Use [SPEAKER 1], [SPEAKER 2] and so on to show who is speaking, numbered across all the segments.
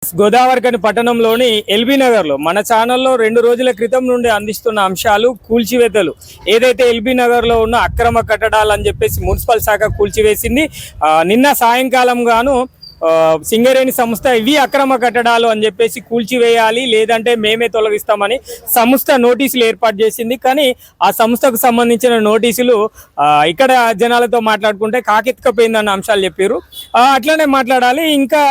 [SPEAKER 1] గోదావరిఖని పట్టణంలోని ఎల్బీ నగర్లో మన ఛానల్లో 2 రోజుల క్రితం నుండి అందిస్తున్న అంశాలు కూల్చివేతలు. ఏదైతే ఎల్బీ నగర్లో ఉన్న అక్రమ కట్టడాలు అని చెప్పేసి మున్సిపల్ శాఖ కూల్చివేసింది. నిన్న సాయంకాలం గాను సింగరేణి సంస్థ ఇవి అక్రమ కట్టడాలు అని చెప్పేసి కూల్చివేయాలి, లేదంటే మేమే తొలగిస్తామని సంస్థ నోటీసులు ఏర్పాటు చేసింది. కానీ ఆ సంస్థకు సంబంధించిన నోటీసులు ఇక్కడ జనాలతో మాట్లాడుకుంటే కాకెత్తుకపోయిందన్న అంశాలు చెప్పారు. అట్లనే మాట్లాడాలి. ఇంకా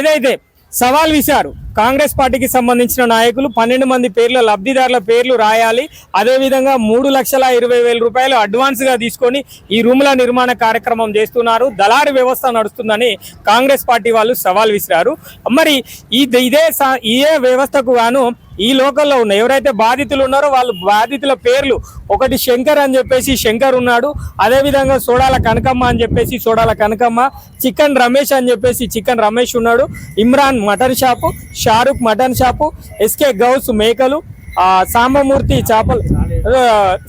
[SPEAKER 1] ఏదైతే సవాల్ విసిరారు కాంగ్రెస్ పార్టీకి సంబంధించిన నాయకులు 12 మంది పేర్ల లబ్ధిదారుల పేర్లు రాయాలి, అదేవిధంగా 3,20,000 రూపాయలు అడ్వాన్స్గా తీసుకొని ఈ రూముల నిర్మాణ కార్యక్రమం చేస్తున్నారు, దళారీ వ్యవస్థ నడుస్తుందని కాంగ్రెస్ పార్టీ వాళ్ళు సవాల్ విసిరారు. మరి ఇదే వ్యవస్థకు గాను ఈ లోకల్లో ఉన్న ఎవరైతే బాధితులు ఉన్నారో వాళ్ళు బాధితుల పేర్లు, ఒకటి శంకర్ అని చెప్పేసి శంకర్ ఉన్నాడు, అదేవిధంగా సోడాల కనకమ్మ అని చెప్పేసి సోడాల కనకమ్మ, చికెన్ రమేష్ అని చెప్పేసి చికెన్ రమేష్ ఉన్నాడు, Imran mutton shop, Shahrukh mutton shop, SK Ghouse మేకలు, సాంబమూర్తి చేపలు.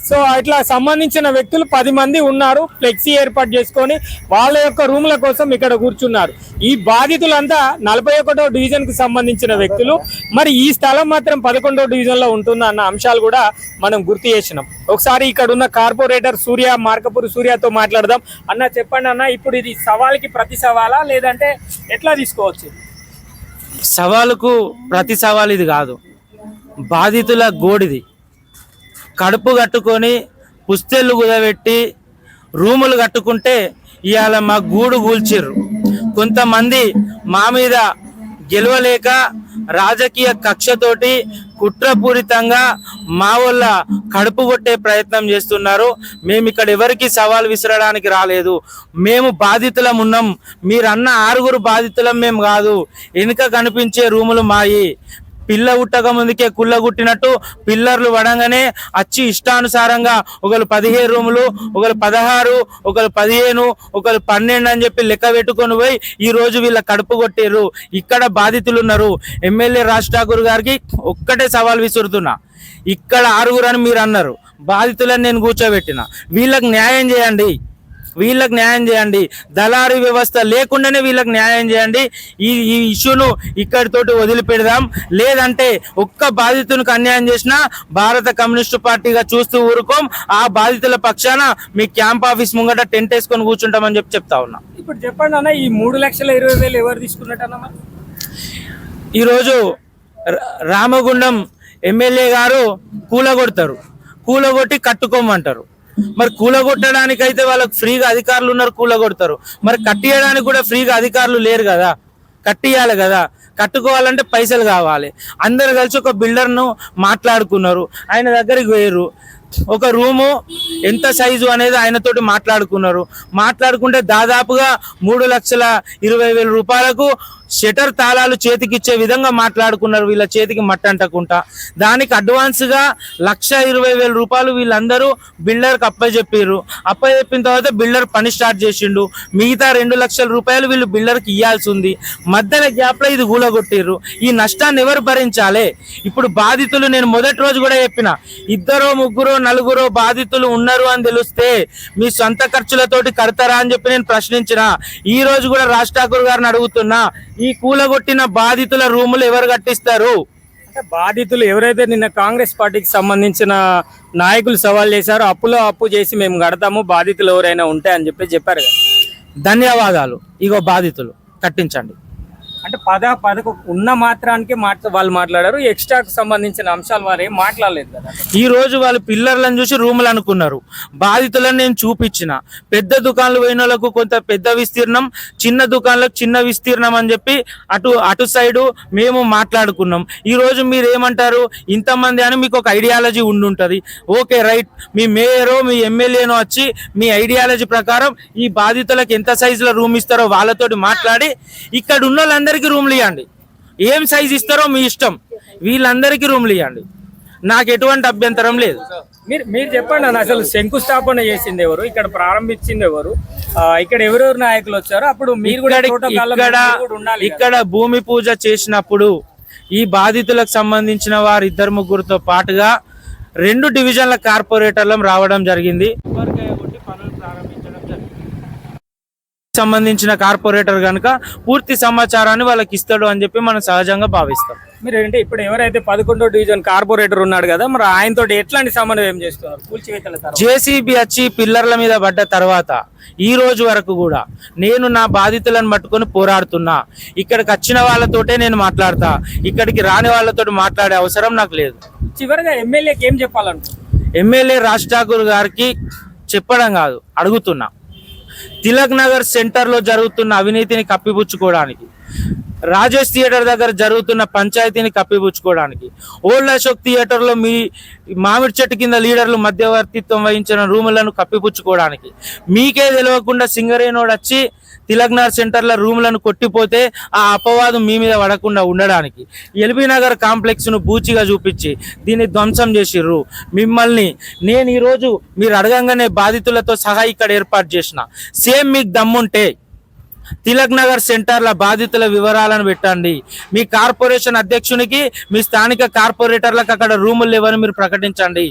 [SPEAKER 1] సో అట్లా సంబంధించిన వ్యక్తులు 10 మంది ఉన్నారు. ఫ్లెక్సీ ఏర్పాటు చేసుకొని వాళ్ళ యొక్క రూముల కోసం ఇక్కడ కూర్చున్నారు. ఈ బాధితులంతా 41వ డివిజన్కి సంబంధించిన వ్యక్తులు. మరి ఈ స్థలం మాత్రం 11వ డివిజన్లో ఉంటుంది అన్న అంశాలు కూడా మనం గుర్తు చేసినాం. ఒకసారి ఇక్కడ ఉన్న కార్పొరేటర్ సూర్య, మార్కపూర్ సూర్యతో మాట్లాడదాం. అన్న చెప్పండి అన్న, ఇప్పుడు ఇది సవాల్కి ప్రతి సవాలా లేదంటే ఎట్లా తీసుకోవచ్చు?
[SPEAKER 2] సవాలుకు ప్రతి సవాల్ ఇది కాదు, బాధితుల గోడిది. కడుపు కట్టుకొని పుస్తెళ్ళు కుదబెట్టి రూములు కట్టుకుంటే ఇవాళ మా గూడు కూల్చిర్రు. కొంతమంది మా మీద గెలవలేక రాజకీయ కక్షతోటి కుట్రపూరితంగా మా వల్ల కడుపు కొట్టే ప్రయత్నం చేస్తున్నారు. మేము ఇక్కడ ఎవరికి సవాల్ విసరడానికి రాలేదు, మేము బాధితులం ఉన్నాం. మీరన్న 6 బాధితులం మేము కాదు. వెనుక కనిపించే రూములు మాయి. పిల్ల ఉట్టక ముందుకే కుళ్ళ గుట్టినట్టు పిల్లర్లు పడంగానే వచ్చి ఇష్టానుసారంగా ఒకరు 15 రూములు, ఒకరు 16, ఒకరు 15, ఒకరు 12 అని చెప్పి లెక్క పెట్టుకొని పోయి ఈ రోజు వీళ్ళ కడుపు కొట్టారు. ఇక్కడ బాధితులు ఉన్నారు. ఎమ్మెల్యే రాజ్ ఠాకూర్ గారికి ఒక్కటే సవాల్ విసురుతున్నా, ఇక్కడ 6 అని మీరు అన్నారు, బాధితులను నేను కూర్చోబెట్టిన, వీళ్ళకి న్యాయం చేయండి, వీళ్ళకి న్యాయం చేయండి. దళారీ వ్యవస్థ లేకుండానే వీళ్ళకి న్యాయం చేయండి. ఈ ఇష్యూను ఇక్కడితోటి వదిలిపెడదాం. లేదంటే ఒక్క బాధితునికి అన్యాయం చేసినా భారత కమ్యూనిస్టు పార్టీగా చూస్తూ ఊరుకోం. ఆ బాధితుల పక్షాన మీ క్యాంప్ ఆఫీస్ ముంగట టెంట్ వేసుకొని కూర్చుంటామని చెప్పి చెప్తా ఉన్నా.
[SPEAKER 1] ఇప్పుడు చెప్పండి అన్న, ఈ 3,20,000 ఎవరు తీసుకున్నట్టన్నా?
[SPEAKER 2] ఈరోజు రామగుండం ఎమ్మెల్యే గారు కూలగొట్టి కట్టుకోమంటారు. మరి కూలగొట్టడానికి అయితే వాళ్ళకి ఫ్రీగా అధికారులు ఉన్నారు, కూలగొడతారు. మరి కట్టియడానికి కూడా ఫ్రీగా అధికారులు లేరు కదా, కట్టియాలి కదా. కట్టుకోవాలంటే పైసలు కావాలి. అందరు కలిసి ఒక బిల్డర్ను మాట్లాడుకున్నారు, ఆయన దగ్గరికి పోయారు. ఒక రూము ఎంత సైజు అనేది ఆయనతోటి మాట్లాడుకుంటే దాదాపుగా 3,20,000 రూపాయలకు షటర్ తాళాలు చేతికిచ్చే విధంగా మాట్లాడుకున్నారు. వీళ్ళ చేతికి మట్టి అంటకుండా దానికి అడ్వాన్స్గా 1,20,000 రూపాయలు వీళ్ళందరూ బిల్డర్కి అప్పచెప్పిన తర్వాత బిల్డర్ పని స్టార్ట్ చేసిండు. మిగతా 2 లక్షల రూపాయలు వీళ్ళు బిల్డర్కి ఇవ్వాల్సి ఉంది. మధ్యలో గ్యాప్లో ఇది గూలగొట్టిర్రు. ఈ నష్టాన్ని ఎవరు భరించాలి? ఇప్పుడు బాధితులు, నేను మొదటి రోజు కూడా చెప్పిన, 2, 3, 4 బాధితులు ఉన్నారు అని తెలిస్తే మీ సొంత ఖర్చులతోటి కడతారా అని చెప్పి నేను ప్రశ్నించిన. ఈ రోజు కూడా రాజ్ ఠాకూర్ గారిని అడుగుతున్నా, ఈ కూలగొట్టిన బాధితుల రూములు ఎవరు కట్టిస్తారు?
[SPEAKER 1] అంటే బాధితులు ఎవరైతే నిన్న కాంగ్రెస్ పార్టీకి సంబంధించిన నాయకులు సవాల్ చేశారో అప్పు చేసి మేము కడతాము, బాధితులు ఎవరైనా ఉంటే అని చెప్పారు కదా.
[SPEAKER 2] ధన్యవాదాలు. ఇగో బాధితులు కట్టించండి
[SPEAKER 1] అంటే పదకు ఉన్న మాత్రానికి వాళ్ళు మాట్లాడారు. ఎక్స్ట్రాకు సంబంధించిన అంశాలు వారు ఏం మాట్లాడలేదు కదా.
[SPEAKER 2] ఈ రోజు వాళ్ళు పిల్లర్లను చూసి రూములు అనుకున్నారు. బాధితులను నేను చూపించిన. పెద్ద దుకాణాలు పోయిన వాళ్ళకు కొంత పెద్ద విస్తీర్ణం, చిన్న దుకాణాలకు చిన్న విస్తీర్ణం అని చెప్పి అటు సైడు మేము మాట్లాడుకున్నాం. ఈ రోజు మీరు ఏమంటారు, ఇంతమంది అని మీకు ఒక ఐడియాలజీ ఉండుంటది. ఓకే రైట్, మీ మేయరో మీ ఎమ్మెల్యేనో వచ్చి మీ ఐడియాలజీ ప్రకారం ఈ బాధితులకు ఎంత సైజులో రూమ్ ఇస్తారో వాళ్ళతోటి మాట్లాడి ఇక్కడ ఉన్న వాళ్ళందరికీ రూమ్లు ఇవ్వండి. ఏం సైజ్ ఇస్తారో మీ ఇష్టం, వీళ్ళందరికీ రూమ్లు ఇవ్వండి. నాకు ఎటువంటి అభ్యంతరం లేదు.
[SPEAKER 1] మీరు చెప్పండి అన్న, అసలు శంకుస్థాపన చేసింది ఎవరు, ఇక్కడ ప్రారంభించింది ఎవరు, ఇక్కడ ఎవరెవరు నాయకులు వచ్చారు? అప్పుడు మీరు కూడా
[SPEAKER 2] ఇక్కడ భూమి పూజ చేసినప్పుడు ఈ బాధితులకు సంబంధించిన వారు 2, 3తో పాటుగా 2 డివిజన్ల కార్పొరేటర్లు రావడం జరిగింది. సంబంధించిన కార్పొరేటర్ కనుక పూర్తి సమాచారాన్ని వాళ్ళకి ఇస్తాడు అని చెప్పి మనం సహజంగా భావిస్తాం.
[SPEAKER 1] మీరు అంటే ఇప్పుడు ఎవరైతే 11వ డివిజన్ కార్పొరేటర్ ఉన్నాడు కదా, మరి ఆయనతో ఎట్లాంటి సమన్వయం చేస్తున్నారు కూల్చివేతల తర్వాత?
[SPEAKER 2] జేసీబీ వచ్చి పిల్లర్ల మీద పడ్డ తర్వాత ఈ రోజు వరకు కూడా నేను నా బాధితులను పట్టుకొని పోరాడుతున్నా. ఇక్కడికి వచ్చిన వాళ్ళతోటే నేను మాట్లాడతా, ఇక్కడికి రాని వాళ్ళతో మాట్లాడే అవసరం నాకు లేదు.
[SPEAKER 1] చివరిగా ఎమ్మెల్యేకి ఏం చెప్పాలనుకుంటున్నారు?
[SPEAKER 2] ఎమ్మెల్యే రాజ్ ఠాకూర్ గారికి చెప్పడం కాదు, అడుగుతున్నా. తిలక్ నగర్ సెంటర్లో జరుగుతున్న అవినీతిని కప్పిపుచ్చుకోవడానికి, రాజేష్ థియేటర్ దగ్గర జరుగుతున్న పంచాయతీని కప్పిపుచ్చుకోవడానికి, ఓల్డ్ అశోక్ థియేటర్లో మీ మామిడి చెట్టు కింద లీడర్లు మధ్యవర్తిత్వం వహించిన రూములను కప్పిపుచ్చుకోవడానికి, మీకే తెలియకుండా సింగరేనోడు వచ్చి తిలక్ నగర్ సెంటర్ల రూములను కొట్టిపోతే ఆ అపవాదం మీ మీద పడకుండా ఉండడానికి, ఎల్బీ నగర్ కాంప్లెక్స్ను బూచిగా చూపించి దీన్ని ధ్వంసం చేసిర్రు. మిమ్మల్ని నేను ఈరోజు మీరు అడగంగానే బాధితులతో సహా ఇక్కడ ఏర్పాటు చేసిన. సేమ్ మీకు దమ్ముంటే తిలక్ నగర్ సెంటర్ల బాధితుల వివరాలను పెట్టండి. మీ కార్పొరేషన్ అధ్యక్షునికి, మీ స్థానిక కార్పొరేటర్లకు అక్కడ రూములు లేవని మీరు ప్రకటించండి.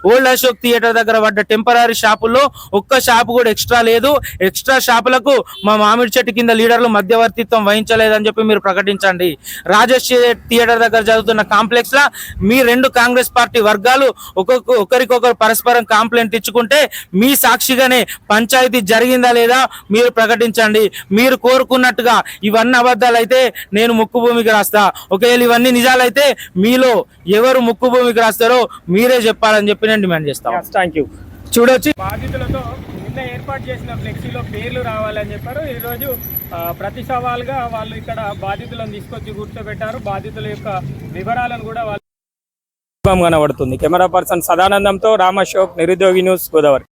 [SPEAKER 2] ఓల్డ్ అశోక్ థియేటర్ దగ్గర పడ్డ టెంపరీ షాపుల్లో ఒక్క షాపు కూడా ఎక్స్ట్రా లేదు. ఎక్స్ట్రా షాపులకు మా మామిడి చెట్టు కింద లీడర్లు మధ్యవర్తిత్వం వహించలేదని చెప్పి మీరు ప్రకటించండి. రాజేష్ థియేటర్ దగ్గర జరుగుతున్న కాంప్లెక్స్ లా మీ రెండు కాంగ్రెస్ పార్టీ వర్గాలు ఒకరికొకరు పరస్పరం కంప్లైంట్ ఇచ్చుకుంటే మీ సాక్షిగానే పంచాయతీ జరిగిందా లేదా మీరు ప్రకటించండి. మీరు కోరుకున్నట్టుగా ఇవన్నీ అబద్ధాలు అయితే నేను ముక్కు భూమికి రాస్తా. ఒకవేళ ఇవన్నీ నిజాలైతే మీలో ఎవరు ముక్కు భూమికి రాస్తారో మీరే చెప్పాలని చెప్పి నేను డిమాండ్ చేస్తాను.
[SPEAKER 1] Thank you. చూడొచ్చు, బాధితులతో నిన్న ఏర్పాటు చేసిన ఫ్లెక్సీలో పేర్లు రావాలని చెప్పారు. ఈరోజు ప్రతి సవాల్గా వాళ్ళు ఇక్కడ బాధితులను తీసుకొచ్చి కూర్చోబెట్టారు. బాధితుల యొక్క వివరాలను కూడా వాళ్ళు కనబడుతుంది. కెమెరా పర్సన్ సదానందంతో రామశోక్, నిరుద్యోగి న్యూస్, గోదావరి.